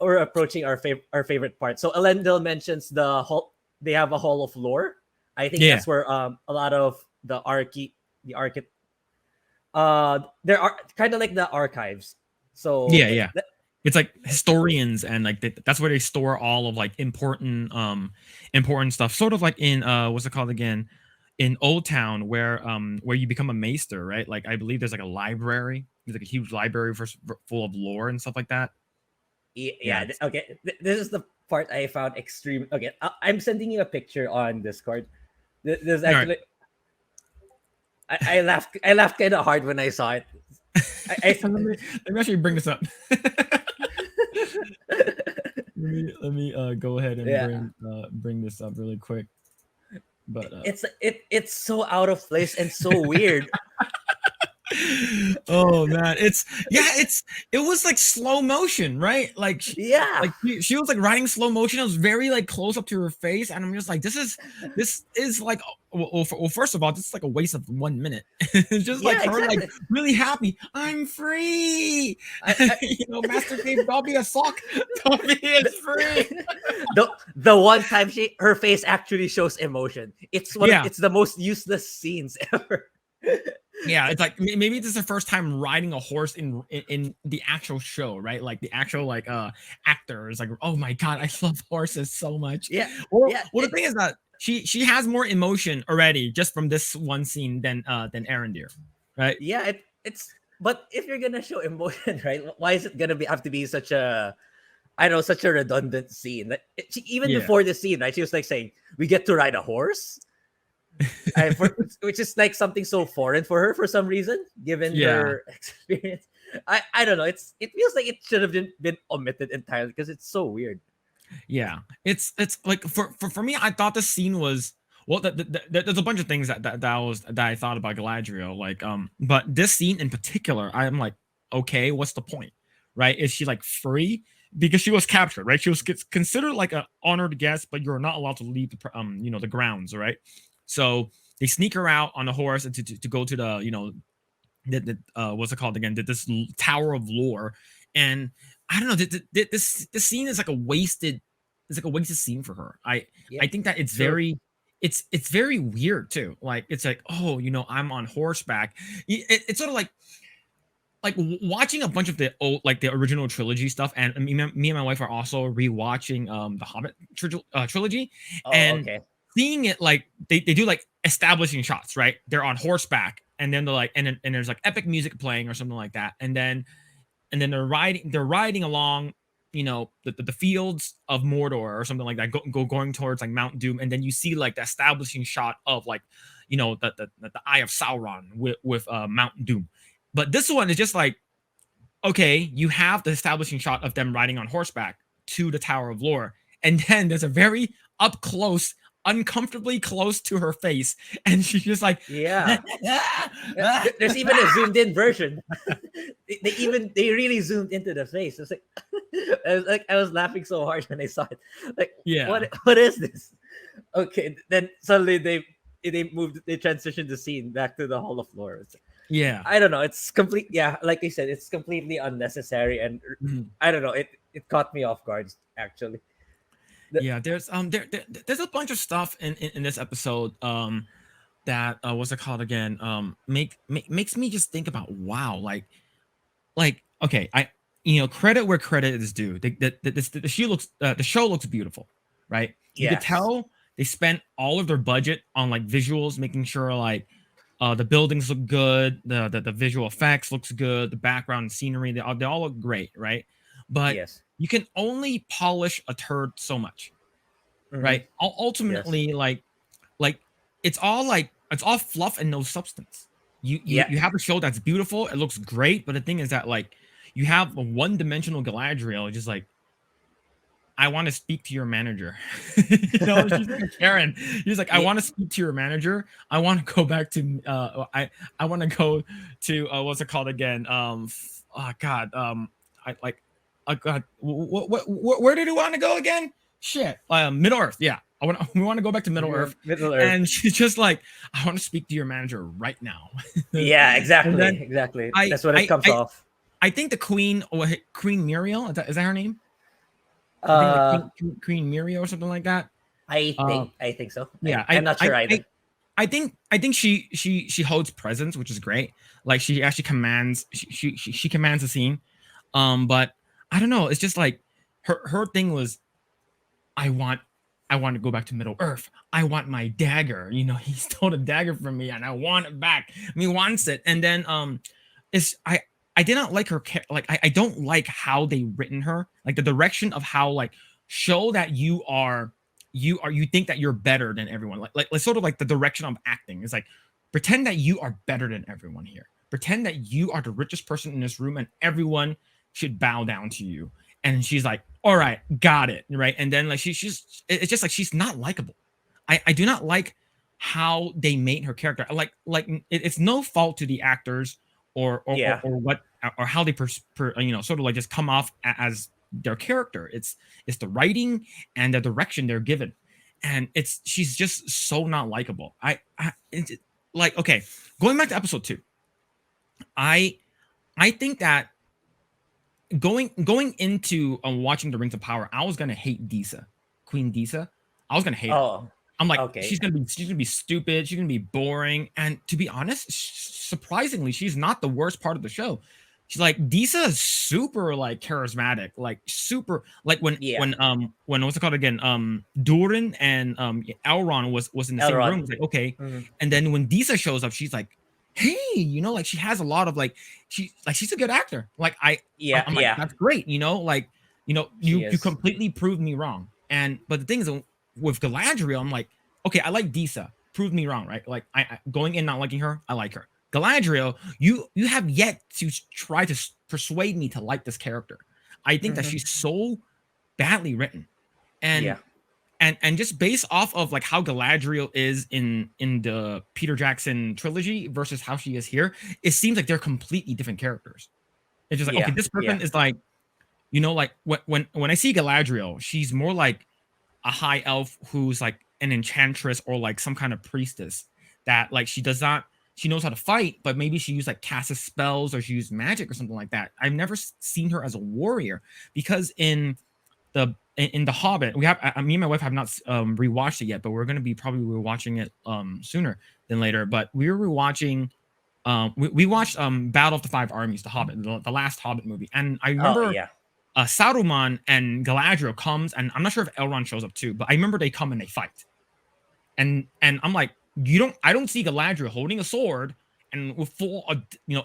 we're approaching our favorite part. So Elendil mentions they have a hall of lore. I think Yeah. that's where a lot of the there are kind of like the archives. So Yeah. It's like historians, and like that's where they store all of like important stuff. Sort of like in what's it called again? In Old Town, where you become a maester, right? Like I believe there's like a library. There's like a huge library full of lore and stuff like that. yeah, okay. This is the part I found extreme. Okay, I'm sending you a picture on Discord. There's All right. actually I laughed. I laughed kind of hard when I saw it. let me actually bring this up. let me go ahead and bring this up really quick. But it's so out of place and so weird. Oh man, it was like slow motion, right? Like she was like riding slow motion. It was very like close up to her face, and I'm just like, this is like, well, first of all, this is like a waste of 1 minute. It's just like her like really happy. I'm free. Master Chief Dobby a sock. Dobby is free. The one time her face actually shows emotion. It's it's the most useless scenes ever. Yeah, it's like maybe this is the first time riding a horse in the actual show, right? Like the actual like actor is like, oh my god, I love horses so much. Yeah. Well, the thing is that she has more emotion already just from this one scene than Arendir, right? Yeah, it's but if you're gonna show emotion, right? Why is it gonna have to be such a such a redundant scene? Even before the scene, right? She was like saying, "We get to ride a horse." Which is like something so foreign for her for some reason, given her experience. I don't know. It feels like it should have been omitted entirely because it's so weird. Yeah, it's like for me, I thought the scene was there's a bunch of things that I thought about Galadriel, like but this scene in particular, I'm like, okay, what's the point, right? Is she like free? Because she was captured, right? She was considered like an honored guest, but you're not allowed to leave the the grounds, right? So they sneak her out on a horse to go to the what's it called again? This Tower of Lore, and I don't know. This scene is like a wasted. It's like a wasted scene for her. I think that it's very. It's very weird too. Like it's like, oh, I'm on horseback. It's sort of like watching a bunch of the old, like the original trilogy stuff, and me and my wife are also rewatching the Hobbit trilogy, and seeing it like they do like establishing shots, right? They're on horseback, and then they're like, and there's like epic music playing or something like that, and then they're riding along, the fields of Mordor or something like that, going towards like Mount Doom, and then you see like the establishing shot of like, the Eye of Sauron with Mount Doom. But this one is just like, okay, you have the establishing shot of them riding on horseback to the Tower of Lore, and then there's a very up close, uncomfortably close to her face, and she's just like, there's even a zoomed in version. they really zoomed into the face. It's like I was laughing so hard when I saw it. Like, what is this? Okay, then suddenly they transitioned the scene back to the Hall of Lore. Yeah, I don't know. It's complete. Yeah, like you said, it's completely unnecessary, and I don't know. It caught me off guard actually. There's a bunch of stuff in this episode that what's it called again? Makes me just think about, wow, like okay, credit where credit is due. The show looks beautiful, right? You could tell they spent all of their budget on like visuals, making sure like the buildings look good, the visual effects looks good, the background and scenery, they all look great, right? But you can only polish a turd so much, right? Ultimately, like it's all fluff and no substance. You have a show that's beautiful, it looks great, but the thing is that like you have a one-dimensional Galadriel, just like, I want to speak to your manager. She's like Karen. He's like, I want to speak to your manager. I want to go back to I want to go to what's it called again? God, where did he want to go again? Shit, Middle Earth. Yeah, we want to go back to Middle Earth. And she's just like, I want to speak to your manager right now. Yeah, exactly, exactly. That's what it comes off. I think the Queen Muriel, is that her name? I think like Uh, Queen Miria or something like that. I think so. Yeah, I'm not sure either. I think she holds presence, which is great. Like she actually commands she commands the scene. But I don't know. It's just like her thing was I want I want to go back to Middle Earth. I want my dagger. You know, he stole the dagger from me, and I want it back. He wants it, and then it's I did not like her. Like I don't like how they written her. Like the direction of how like show that you think that you're better than everyone. Like sort of like the direction of acting is like pretend that you are better than everyone here. Pretend that you are the richest person in this room, and everyone should bow down to you. And she's like, all right, got it, right? And then like she's it's just like she's not likable. I do not like how they made her character. It's no fault to the actors or what or how they sort of like just come off as their character. It's the writing and the direction they're given, and she's just so not likable. Like okay, going back to episode 2, I think that going into watching the Rings of Power, I was gonna hate Disa, Queen Disa. I was gonna hate her. Oh, I'm like, okay. she's gonna be stupid. She's gonna be boring. And to be honest, surprisingly, she's not the worst part of the show. She's like Disa is super like charismatic, like super like when what's it called again? Durin and Elrond was in the same room. It's like okay, and then when Disa shows up, she's like, hey, you know, like she has a lot of like she's a good actor. Like I'm like that's great. You know, like you completely proved me wrong. And but the thing is with Galadriel, I'm like, okay, I like Disa. Proved me wrong, right? Like I going in not liking her, I like her. Galadriel, you have yet to try to persuade me to like this character. I think that she's so badly written, and just based off of like how Galadriel is in the Peter Jackson trilogy versus how she is here, it seems like they're completely different characters. It's just like okay, this person is like, you know, like when I see Galadriel, she's more like a high elf who's like an enchantress or like some kind of priestess that like she knows how to fight, but maybe she used like casts spells or she used magic or something like that. I've never seen her as a warrior because in the Hobbit, we have me and my wife have not rewatched it yet, but we're going to be probably rewatching it sooner than later. But we were rewatching. We watched Battle of the Five Armies, the Hobbit, the last Hobbit movie, and I remember Saruman and Galadriel comes, and I'm not sure if Elrond shows up too, but I remember they come and they fight, and I'm like, I don't see Galadriel holding a sword and with full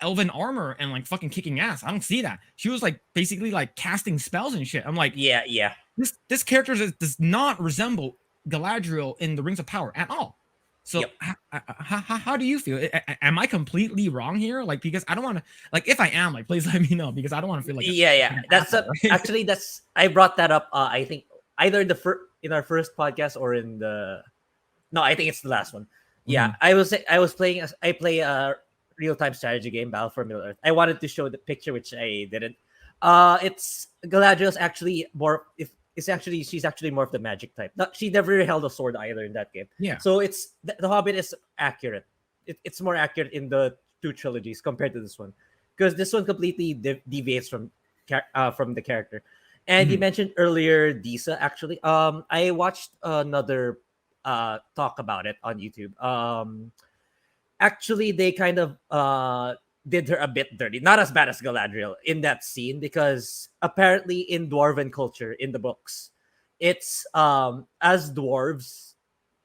elven armor and like fucking kicking ass. I don't see that. She was like basically like casting spells and shit. I'm like, this character does not resemble Galadriel in the Rings of Power at all. So how do you feel? Am I completely wrong here? Like, because I don't want to, like, if I am, like, please let me know, because I don't want to feel like that's actually I brought that up. I think either in our first podcast or in I think it's the last one. Yeah, I play a real-time strategy game, Battle for Middle Earth. I wanted to show the picture, which I didn't. It's Galadriel's actually more she's actually more of the magic type. She never held a sword either in that game. Yeah. So it's the Hobbit is accurate. It's more accurate in the two trilogies compared to this one, because this one completely deviates from the character. And you mentioned earlier Disa. Actually, I watched another talk about it on YouTube. Actually, they kind of did her a bit dirty. Not as bad as Galadriel in that scene, because apparently in dwarven culture in the books, it's as dwarves,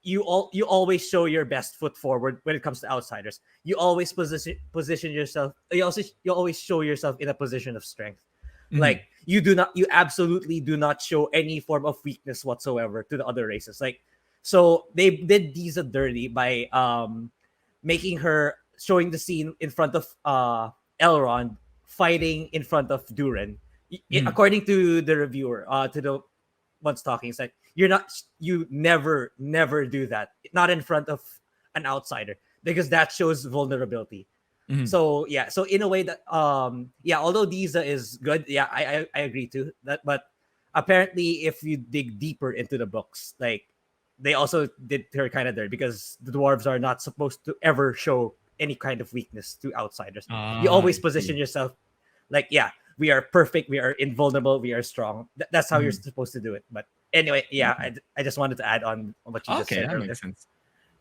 you always show your best foot forward when it comes to outsiders. You always position yourself. You always show yourself in a position of strength. Like you absolutely do not show any form of weakness whatsoever to the other races. Like, so they did Disa dirty by making her showing the scene in front of Elrond fighting in front of Durin. According to the reviewer, to the ones talking, it's like you never do that. Not in front of an outsider, because that shows vulnerability. So so in a way that although Disa is good, I agree to that, but apparently if you dig deeper into the books, like, they also did her kind of there, because the dwarves are not supposed to ever show any kind of weakness to outsiders. You always position yourself like we are perfect, we are invulnerable, we are strong. That's how you're supposed to do it. But anyway, yeah, I just wanted to add on what you just Okay, said that earlier. makes sense.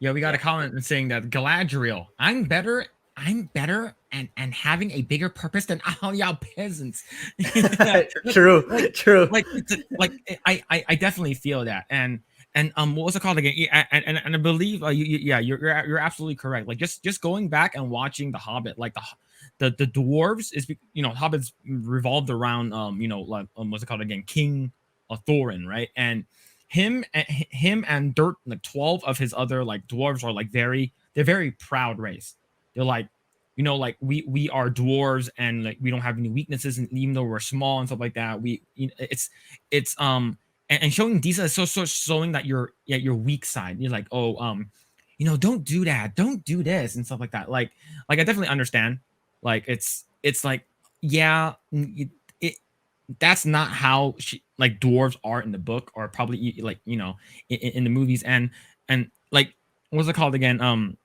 Yeah, we got a comment saying that Galadriel, I'm better and having a bigger purpose than all y'all peasants. True, like, true. I definitely feel that. And what was it called again? Yeah, and I believe you're absolutely correct. Like just going back and watching The Hobbit, like the dwarves is, you know, Hobbits revolved around you know, like what's it called again? King Thorin, right? And him and dirt like 12 of his other like dwarves are like they're very proud race. They're like, you know, like we are dwarves and like we don't have any weaknesses, and even though we're small and stuff like that, we, you know, it's and showing Disa is so showing that you're your weak side. You're like, oh, you know, don't do that, don't do this and stuff like that. Like I definitely understand. Like it's like, yeah, that's not how like dwarves are in the book, or probably like, you know, in the movies. And like, what's it called again?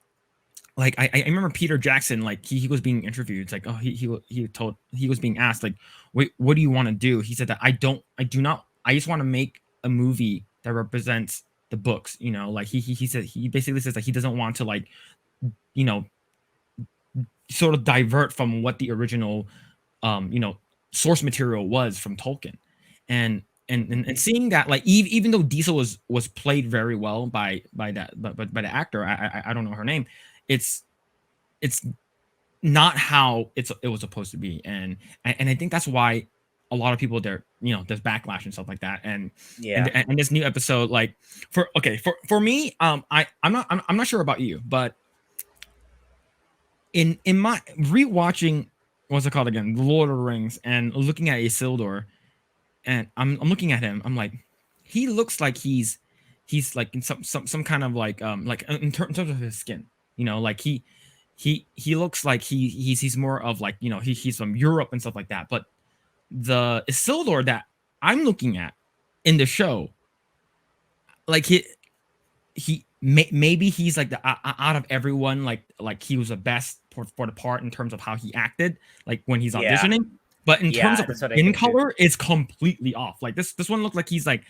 Like I remember Peter Jackson, like he was being interviewed. It's like, oh, he was being asked like, wait, what do you want to do? He said that I do not, I just want to make a movie that represents the books. You know, like he said, he basically says that he doesn't want to, like, you know, sort of divert from what the original you know, source material was from Tolkien. And seeing that, like, even though Diesel was played very well by the actor, I don't know her name, it's not how it was supposed to be. And I think that's why a lot of people there, you know, there's backlash and stuff like that. And and this new episode, like, for me, I'm not sure about you, but in my rewatching, what's it called again, The Lord of the Rings, and looking at Isildur, and I'm looking at him, I'm like, he looks like he's like in some kind of like in terms of his skin, you know, like he looks like he's more of like, you know, he's from Europe and stuff like that. But the Isildur that I'm looking at in the show, like maybe he's like the out of everyone, like he was the best for the part in terms of how he acted, like when he's auditioning. But in terms of skin color, it's completely off. Like this one looked like he's like,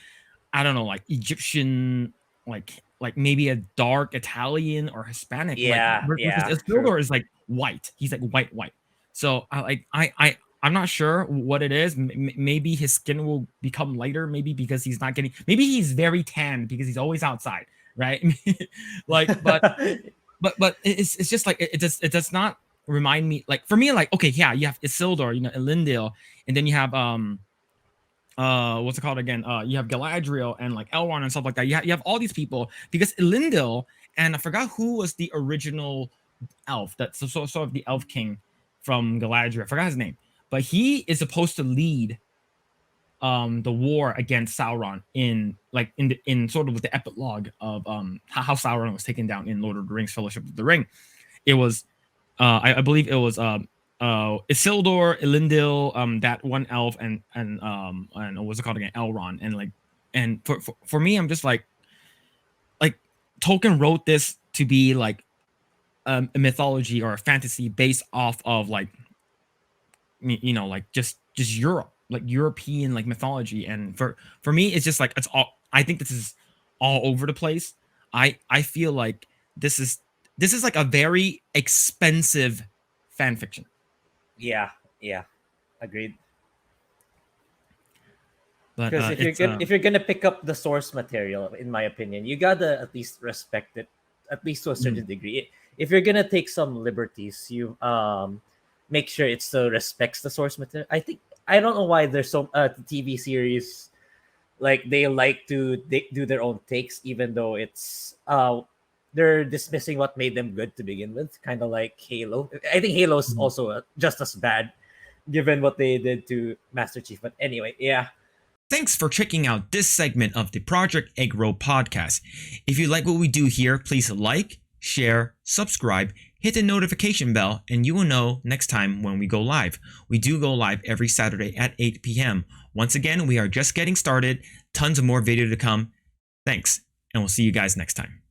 I don't know, like Egyptian, like maybe a dark Italian or Hispanic. Isildur is like white. He's like white. So I'm not sure what it is. Maybe his skin will become lighter. Maybe because he's not getting. Maybe he's very tan because he's always outside, right? Like, but it's just like it does not remind me. Like for me, like, okay, yeah, you have Isildur, you know, Elendil, and then you have what's it called again? You have Galadriel and like Elrond and stuff like that. You have all these people because Elendil, and I forgot who was the original elf, that's sort of the elf king from Galadriel. I forgot his name, but he is supposed to lead the war against Sauron in sort of with the epilogue of how Sauron was taken down in Lord of the Rings, Fellowship of the Ring. It was I believe it was Isildur, Elendil, that one elf, and what's it called again, Elrond. And like, and for me, I'm just like Tolkien wrote this to be like a mythology or a fantasy based off of like, you know, like just Europe, like European like mythology. And for me, it's just like, it's all, I think this is all over the place. I feel like this is like a very expensive fan fiction. Yeah, agreed. But because if you're gonna pick up the source material, in my opinion, you gotta at least respect it, at least to a certain degree. If you're gonna take some liberties, you make sure it still respects the source material. I don't know why there's so TV series like they like to do their own takes, even though it's they're dismissing what made them good to begin with, kind of like Halo. I think Halo's also just as bad, given what they did to Master Chief. But anyway, yeah. Thanks for checking out this segment of the Project Eggroll podcast. If you like what we do here, please like, share, subscribe, hit the notification bell, and you will know next time when we go live. We do go live every Saturday at 8 p.m. Once again, we are just getting started. Tons of more video to come. Thanks, and we'll see you guys next time.